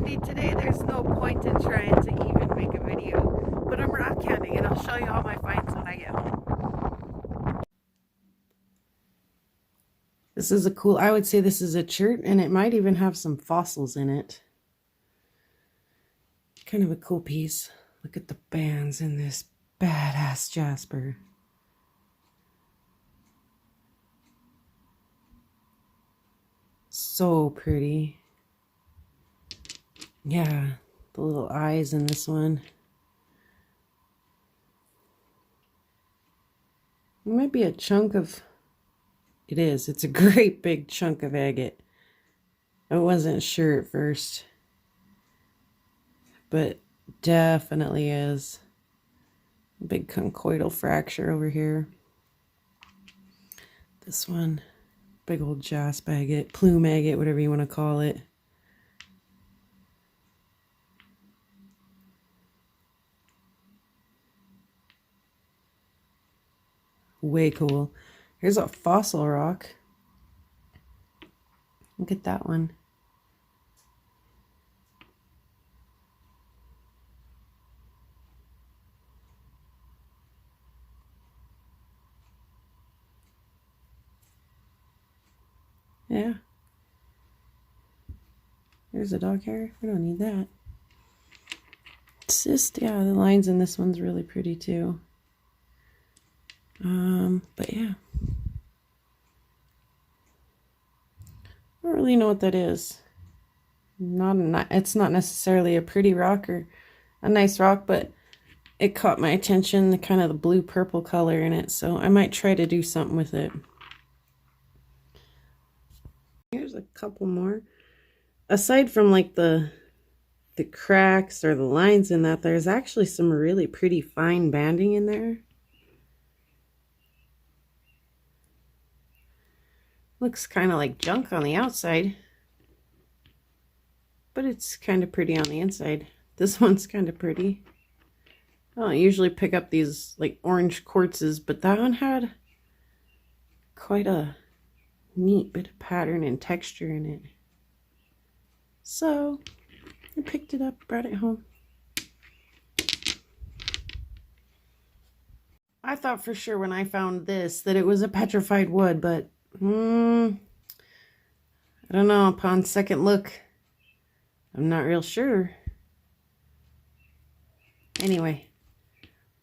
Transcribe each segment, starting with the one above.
windy today, there's no point in trying to even make a video. But I'm rock hunting and I'll show you all my finds when I get home. This is a cool, I would say this is a chert, and it might even have some fossils in it. Kind of a cool piece. Look at the bands in this badass jasper. So pretty. Yeah, the little eyes in this one. It might be a chunk of, it is, it's a great big chunk of agate. I wasn't sure at first, but definitely is. A big conchoidal fracture over here. This one, big old jasp agate, plume agate, whatever you want to call it. Way cool. Here's a fossil rock. Look at that one. Yeah. There's a dog hair. We don't need that. It's just, yeah, the lines in this one's really pretty too. But yeah. I don't really know what that is. It's not necessarily a pretty rock or a nice rock, but it caught my attention, the kind of the blue purple color in it, so I might try to do something with it. Here's a couple more. Aside from like the cracks or the lines in that, there's actually some really pretty fine banding in there. Looks kind of like junk on the outside, but it's kind of pretty on the inside. This one's kind of pretty. I don't usually pick up these like orange quartzes, but that one had quite a neat bit of pattern and texture in it. So I picked it up, brought it home. I thought for sure when I found this that it was a petrified wood, but I don't know, upon second look, I'm not real sure. Anyway,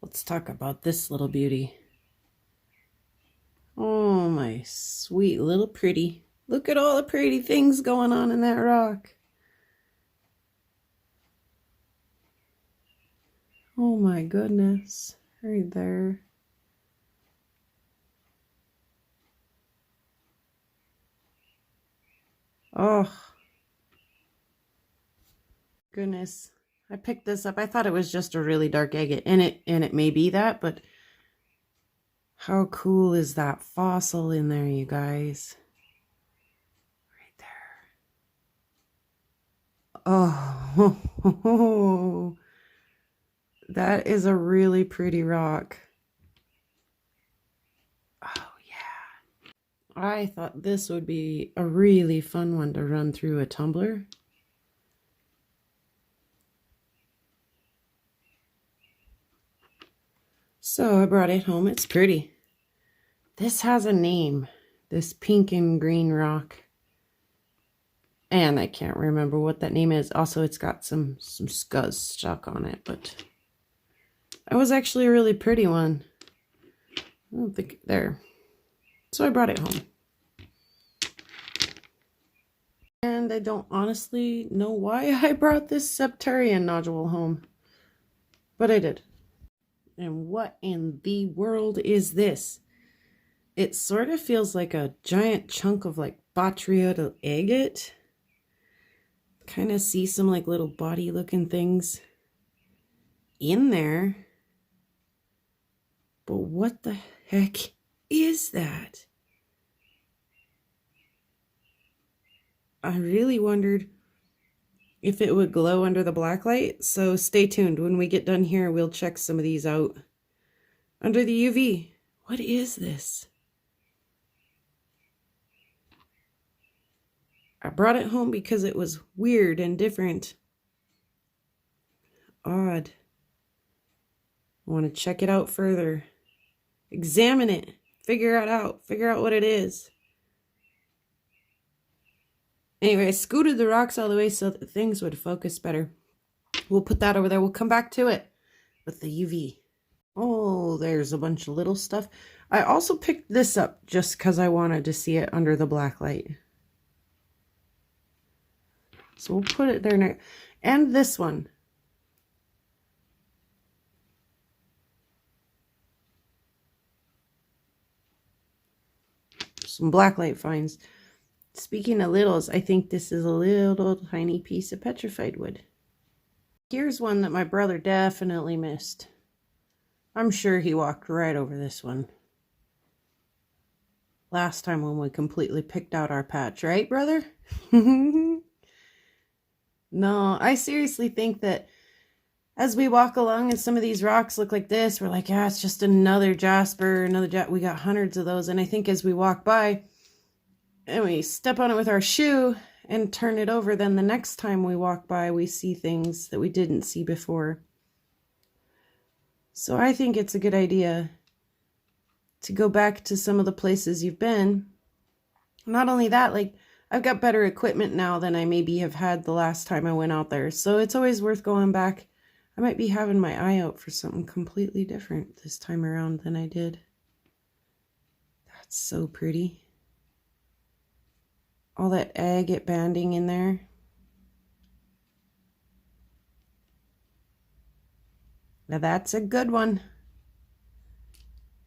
let's talk about this little beauty. Oh, my sweet little pretty. Look at all the pretty things going on in that rock. Oh my goodness, right there. Oh, goodness. I picked this up. I thought it was just a really dark agate, and it may be that, but how cool is that fossil in there, you guys? Right there. Oh, that is a really pretty rock. Oh, yeah. I thought this would be a really fun one to run through a tumbler. So I brought it home. It's pretty. This has a name, this pink and green rock. And I can't remember what that name is. Also, it's got some scuzz stuck on it, but that was actually a really pretty one. I don't think, there. So I brought it home. And I don't honestly know why I brought this septarian nodule home, but I did. And what in the world is this? It sort of feels like a giant chunk of like botryoidal agate. Kind of see some like little body looking things in there. But what the heck is that? I really wondered if it would glow under the black light, so stay tuned. When we get done here, we'll check some of these out under the UV. What is this? I brought it home because it was weird and different. odd. I want to check it out further. Examine it. Figure it out. Figure out what it is. Anyway, I scooted the rocks all the way so that things would focus better. We'll put that over there. We'll come back to it with the UV. Oh, there's a bunch of little stuff. I also picked this up just because I wanted to see it under the black light. So we'll put it there now. And this one. Some black light finds. Speaking of littles, I think this is a little tiny piece of petrified wood. Here's one that my brother definitely missed. I'm sure he walked right over this one. Last time when we completely picked out our patch, right, brother? No, I seriously think that as we walk along and some of these rocks look like this, we're like, yeah, it's just another jasper, we got hundreds of those. And I think as we walk by and we step on it with our shoe and turn it over, then the next time we walk by, we see things that we didn't see before. So I think it's a good idea to go back to some of the places you've been. Not only that, like, I've got better equipment now than I maybe have had the last time I went out there. So it's always worth going back. I might be having my eye out for something completely different this time around than I did. That's so pretty. All that agate banding in there. Now that's a good one.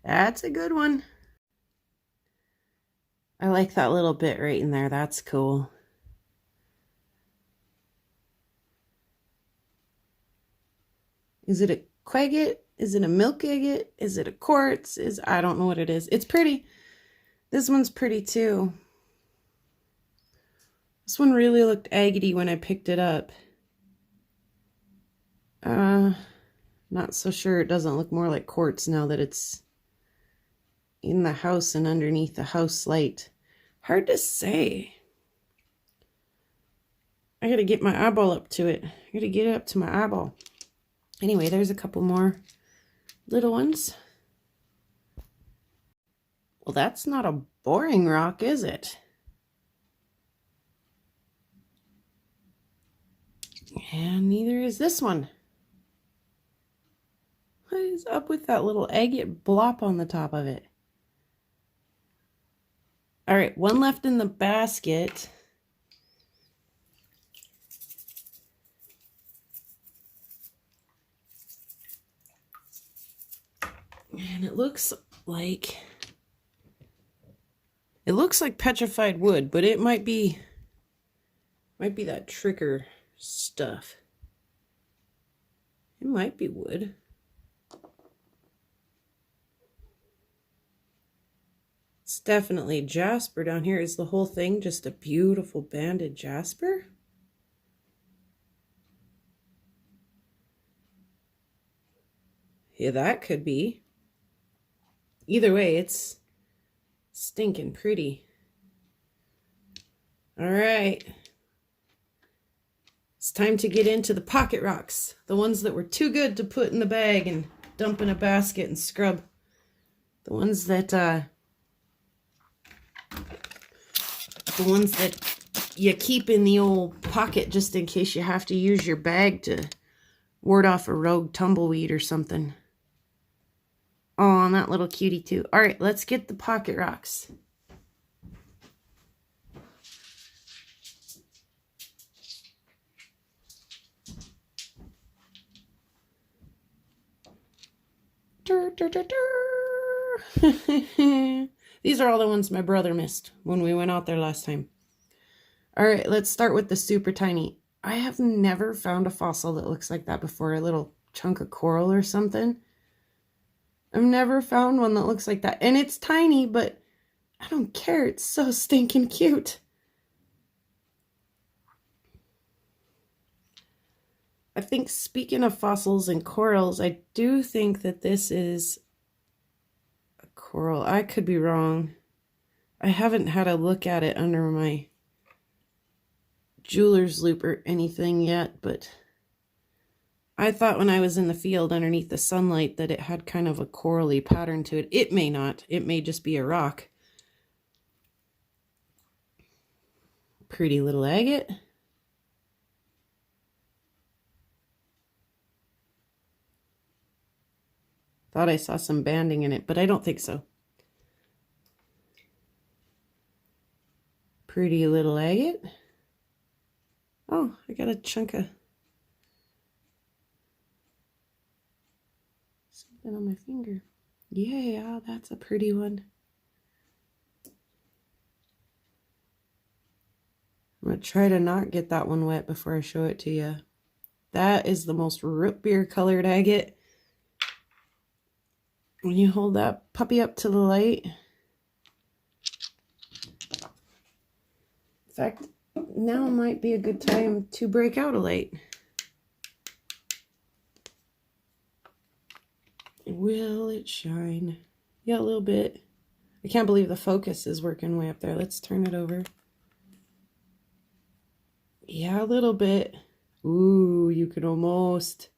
That's a good one. I like that little bit right in there. That's cool. Is it a quagget? Is it a milk agate? Is it a quartz? I don't know what it is. It's pretty. This one's pretty too. This one really looked agatey when I picked it up. Not so sure. It doesn't look more like quartz now that it's in the house and underneath the house light. Hard to say. I gotta get my eyeball up to it. I gotta get it up to my eyeball. Anyway, there's a couple more little ones. Well, that's not a boring rock, is it? And neither is this one. What is up with that little agate blop on the top of it? All right, one left in the basket. And it looks like petrified wood, but it might be that tricker stuff. It might be wood. It's definitely jasper down here. Is the whole thing just a beautiful banded jasper? Yeah, that could be. Either way, it's stinking pretty. All right. It's time to get into the pocket rocks. The ones that were too good to put in the bag and dump in a basket and scrub. The ones that you keep in the old pocket just in case you have to use your bag to ward off a rogue tumbleweed or something. Oh, and that little cutie too. All right, let's get the pocket rocks. These are all the ones my brother missed when we went out there last time. All right, let's start with the super tiny. I have never found a fossil that looks like that before, a little chunk of coral or something. I've never found one that looks like that. And it's tiny, but I don't care. It's so stinking cute. I think, speaking of fossils and corals, I do think that this is a coral. I could be wrong. I haven't had a look at it under my jeweler's loop or anything yet, but I thought when I was in the field underneath the sunlight that it had kind of a corally pattern to it. It may not. It may just be a rock. Pretty little agate. Thought I saw some banding in it, but I don't think so. Pretty little agate. Oh, I got a chunk of something on my finger. Yeah, that's a pretty one. I'm going to try to not get that one wet before I show it to you. That is the most root beer colored agate. When you hold that puppy up to the light. In fact, now might be a good time to break out a light. Will it shine? Yeah, a little bit. I can't believe the focus is working way up there. Let's turn it over. Yeah, a little bit. Ooh, you could almost...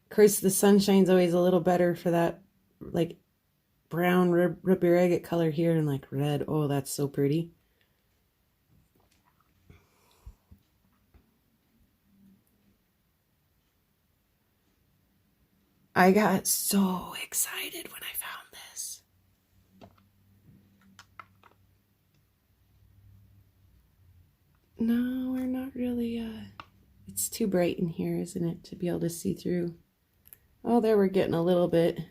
Of course, the sunshine's always a little better for that, like, brown root beer agate color here and, like, red. Oh, that's so pretty. I got so excited when I found this. No, we're not really, it's too bright in here, isn't it, to be able to see through. Oh, there we're getting a little bit. It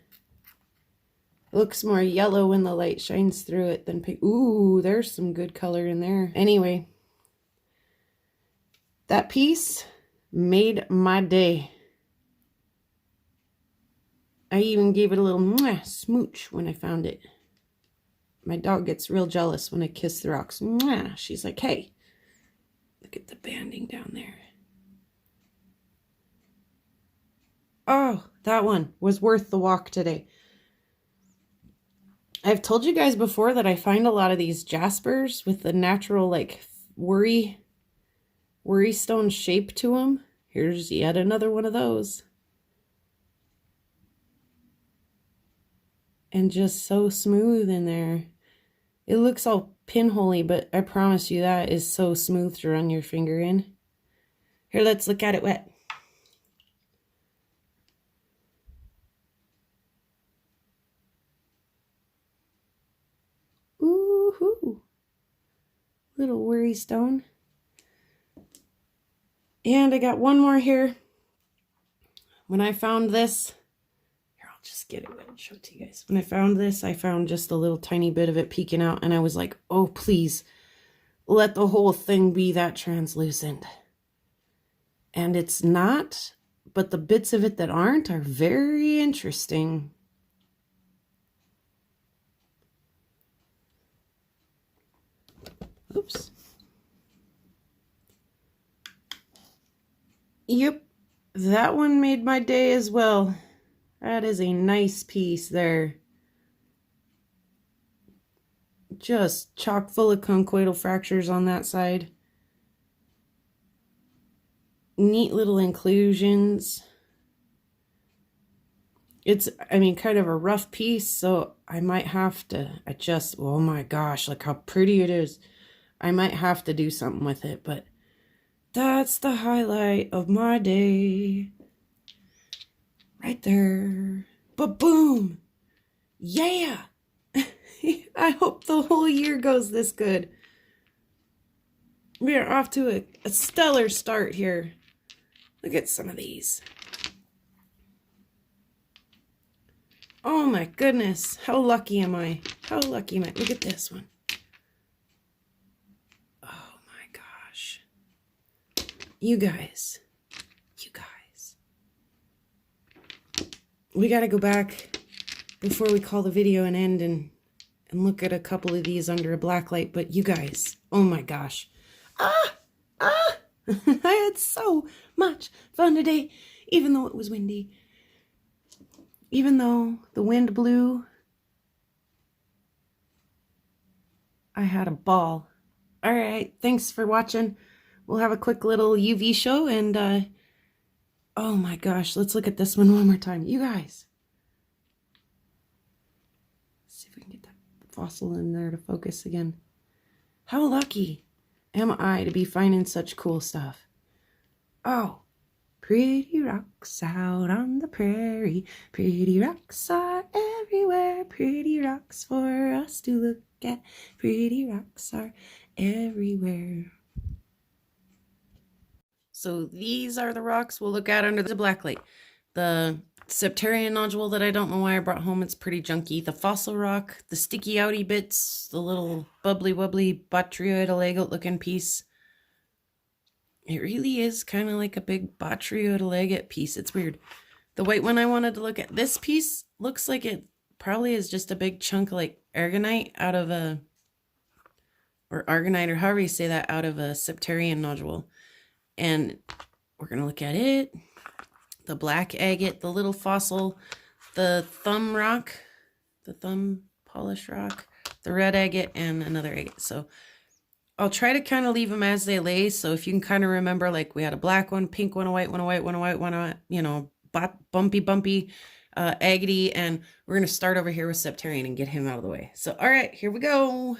looks more yellow when the light shines through it than pink. Ooh, there's some good color in there. Anyway, that piece made my day. I even gave it a little mwah, smooch when I found it. My dog gets real jealous when I kiss the rocks. Mwah. She's like, hey, look at the banding down there. Oh, that one was worth the walk today. I've told you guys before that I find a lot of these jaspers with the natural, like, worry stone shape to them. Here's yet another one of those. And just so smooth in there. It looks all pinholey, but I promise you that is so smooth to run your finger in. Here, let's look at it wet. Ooh-hoo. Little worry stone. And I got one more here. When I found this, here, I'll just get it wet and show it to you guys. When I found this, I found just a little tiny bit of it peeking out, and I was like, oh, please, let the whole thing be that translucent. And it's not, but the bits of it that aren't are very interesting. Oops. Yep, that one made my day as well. That is a nice piece there. Just chock full of conchoidal fractures on that side. Neat little inclusions. It's, I mean, kind of a rough piece, so I might have to adjust. Oh my gosh, look how pretty it is. I might have to do something with it, but that's the highlight of my day. Right there. Ba-boom! Yeah! I hope the whole year goes this good. We are off to a stellar start here. Look at some of these. Oh my goodness. How lucky am I? How lucky am I? Look at this one. Oh my gosh. You guys. We got to go back before we call the video an end and look at a couple of these under a black light. But you guys, oh my gosh. I had so much fun today, even though it was windy. Even though the wind blew, I had a ball. All right, thanks for watching. We'll have a quick little UV show, and Oh my gosh, let's look at this one more time. You guys. Let's see if we can get that fossil in there to focus again. How lucky am I to be finding such cool stuff? Oh, pretty rocks out on the prairie. Pretty rocks are everywhere. Pretty rocks for us to look at. Pretty rocks are everywhere. So these are the rocks we'll look at under the blacklight. The septarian nodule that I don't know why I brought home, it's pretty junky. The fossil rock, the sticky outy bits, the little bubbly wobbly botryoidal agate looking piece. It really is kind of like a big botryoidal agate piece. It's weird. The white one I wanted to look at, this piece looks like it probably is just a big chunk of like aragonite out of a, or argonite, or however you say that, out of a septarian nodule. And we're going to look at it. The black agate, the little fossil, the thumb rock, the thumb polish rock, the red agate, and another agate. So I'll try to kind of leave them as they lay. So if you can kind of remember, like we had a black one, pink one, a white one, a white one, a white one, you know, bumpy, agate. And we're going to start over here with septarian and get him out of the way. So, all right, here we go.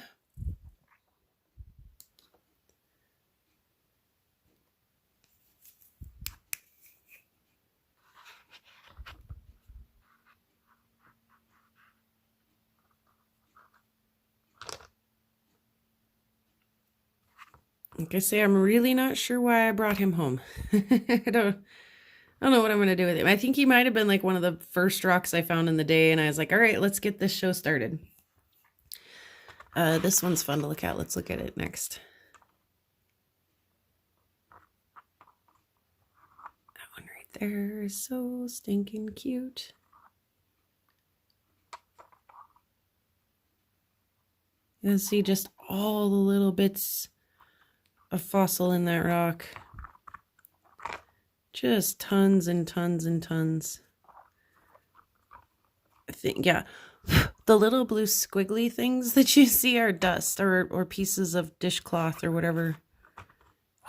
Like I say, I'm really not sure why I brought him home. I don't know what I'm going to do with him. I think he might have been like one of the first rocks I found in the day, and I was like, all right, let's get this show started. This one's fun to look at. Let's look at it next. That one right there is so stinking cute. You can see just all the little bits of fossil in that rock. Just tons and tons and tons. I think, yeah. The little blue squiggly things that you see are dust or pieces of dishcloth or whatever.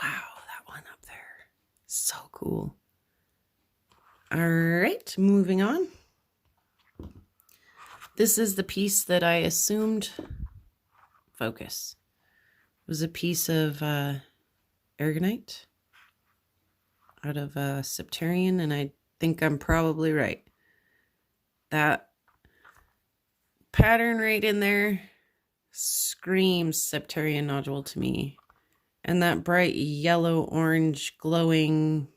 Wow, that one up there. So cool. All right, moving on. This is the piece that I assumed, focus, was a piece of aragonite out of septarian, and I think I'm probably right. That pattern right in there screams septarian nodule to me. And that bright yellow orange glowing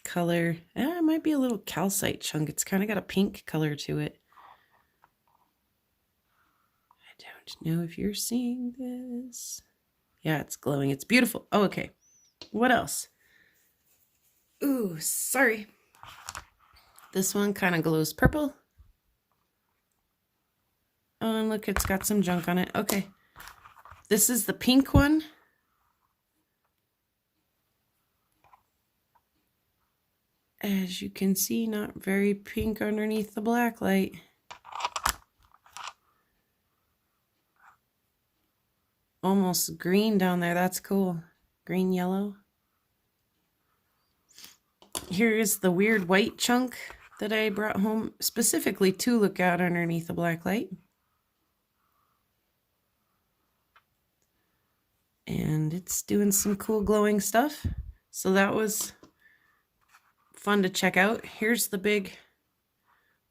color, it might be a little calcite chunk. It's kind of got a pink color to it. I don't know if you're seeing this. Yeah, it's glowing. It's beautiful. Oh, okay. What else? Ooh, sorry. This one kind of glows purple. Oh, and look, it's got some junk on it. Okay. This is the pink one. As you can see, not very pink underneath the black light. Almost green down there. That's cool. Green, yellow. Here is the weird white chunk that I brought home specifically to look at underneath the black light. And it's doing some cool glowing stuff. So that was fun to check out. Here's the big,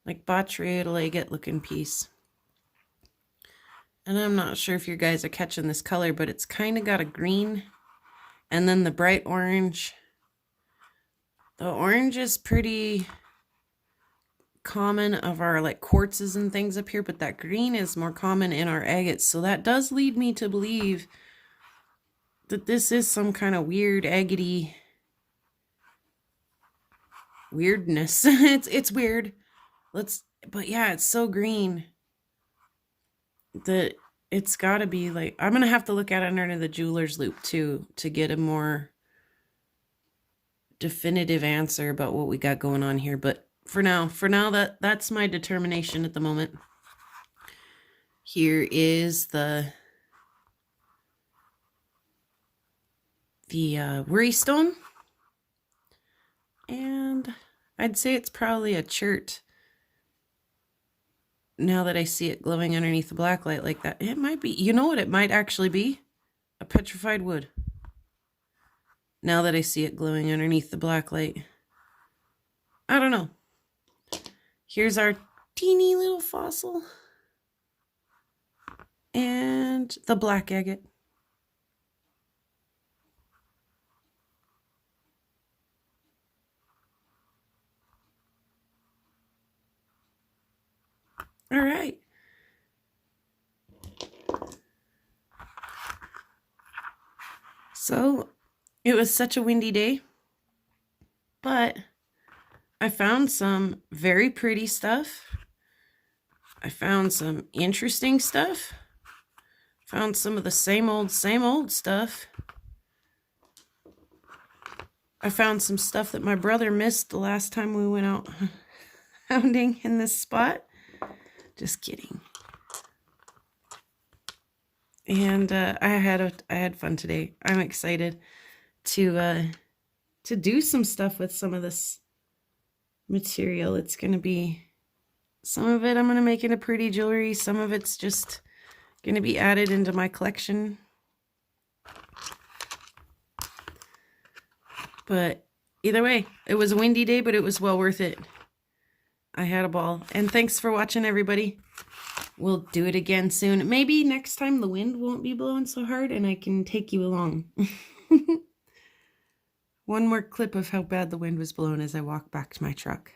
like, botryoidal agate looking piece. And I'm not sure if you guys are catching this color, but it's kind of got a green and then the bright orange. The orange is pretty common of our like quartzes and things up here, but that green is more common in our agates. So that does lead me to believe that this is some kind of weird agate weirdness. It's weird. But yeah, it's so green that it's got to be like, I'm gonna have to look at it under the jeweler's loop too to get a more definitive answer about what we got going on here. But for now that's my determination at the moment. Here is the worry stone. I'd say it's probably a chert. Now that I see it glowing underneath the black light like that, it might be, you know what it might actually be? A petrified wood. Now that I see it glowing underneath the black light. I don't know. Here's our teeny little fossil. And the black agate. All right. So it was such a windy day, but I found some very pretty stuff. I found some interesting stuff. Found some of the same old stuff. I found some stuff that my brother missed the last time we went out hounding in this spot. Just kidding. And I had fun today. I'm excited to do some stuff with some of this material. It's going to be, some of it I'm going to make into pretty jewelry. Some of it's just going to be added into my collection. But either way, it was a windy day, but it was well worth it. I had a ball. And thanks for watching, everybody. We'll do it again soon. Maybe next time the wind won't be blowing so hard and I can take you along. One more clip of how bad the wind was blowing as I walk back to my truck.